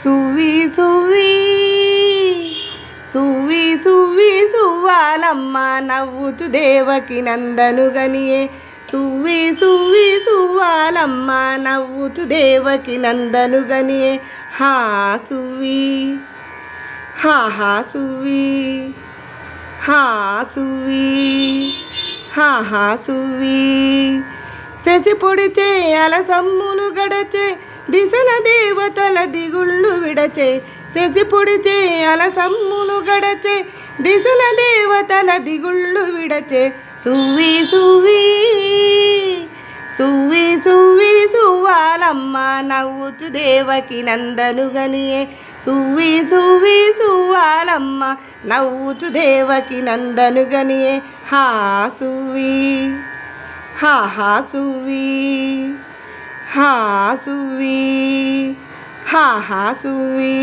సువ్వి సువ్వి సువ్వి సువ్వి సువ్వాలమ్మ నవ్వుచు దేవకి నందను గనియే. సువ్వి సువ్వి సువ్వాలమ్మ నవ్వుచు దేవకి నందను గనియే. హా సువ్వి హా హా సువ్వి హా సువ్వి హా హా సువ్వి. శశి పొడిచే అలసమ్ములు గడచే దిశల దేవతల దిగుళ్ళు విడచే. శశి పొడిచే అలసమ్ములు గడచే దిశల దేవతల దిగుళ్ళు విడచే. సువ్వి సువ్వి సువ్వి సువ్వి సువ్వాలమ్మ నవ్వుచు దేవకి నందను గనియే. సువ్వి సువ్వి సువ్వాలమ్మ నవ్వుచు దేవకి నందను గనియే. హా సువ్వి హా హా సువ్వి హా సువ్వి హా హా సువ్వి.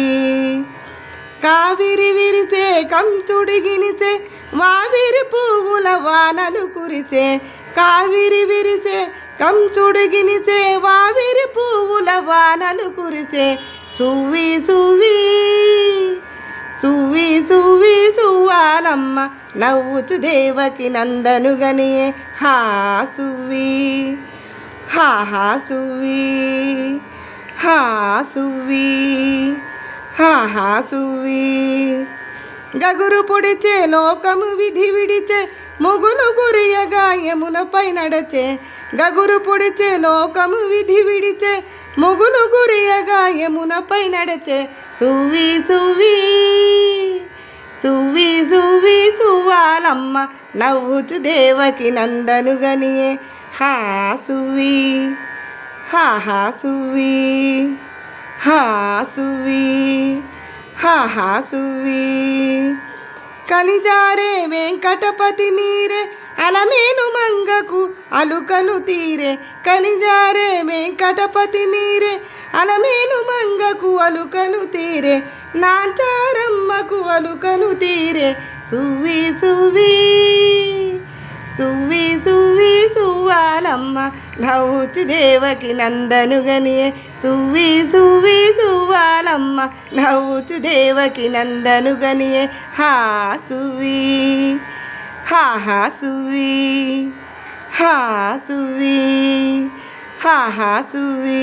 కావిరి విరిసే కంతుడి గినిసే వావిరి పువ్వుల వానలు కురిసే. కావిరి విరిసే కంతుడి గినిసే వావిరి పువ్వుల వానలు కురిసే. సువ్వి సువ్వి సువ్వి సువ్వి సువ్వాలమ్మ నవ్వుచు దేవకి నందను గనియే. హా సువ్వి హా హా సువ్వి హా సువ్వి హా హా సువ్వి. గగురు పొడిచే లోకము విధి విడిచే మొగులు గురియగా యమునపై నడచే. గగురు పొడిచే లోకము విధి విడిచే మొగులు గురియగా యమునపై నడచే. సువ్వి సువ్వి సువ్వి సువ్వి సువ్వాలమ్మ నవ్వుచు దేవకి నందను గనియే. హా సువ్వి హా హా సువ్వి హా సువ్వి హా హా సువ్వి. కలిజారే వెంకటపతి మీరే అలమేలు మంగకు అలుకలు తీరే. కలిజారే వెంకటపతి మీరే అలమేలు మంగకు అలుకలు తీరే. నాంచారమ్మకు అలుకలు తీరే. సువ్వి సువ్వి సువ్వి సువ్వి సువ్వాలమ్మ నవ్వుచు దేవకి నందను గనియే. సువ్వి సువ్వి సువ్వాలమ్మ నవ్వుచు దేవకి నందను గనియే. హా సువ్వి హా హా సువ్వి హా సువ్వి హా హా సువ్వి.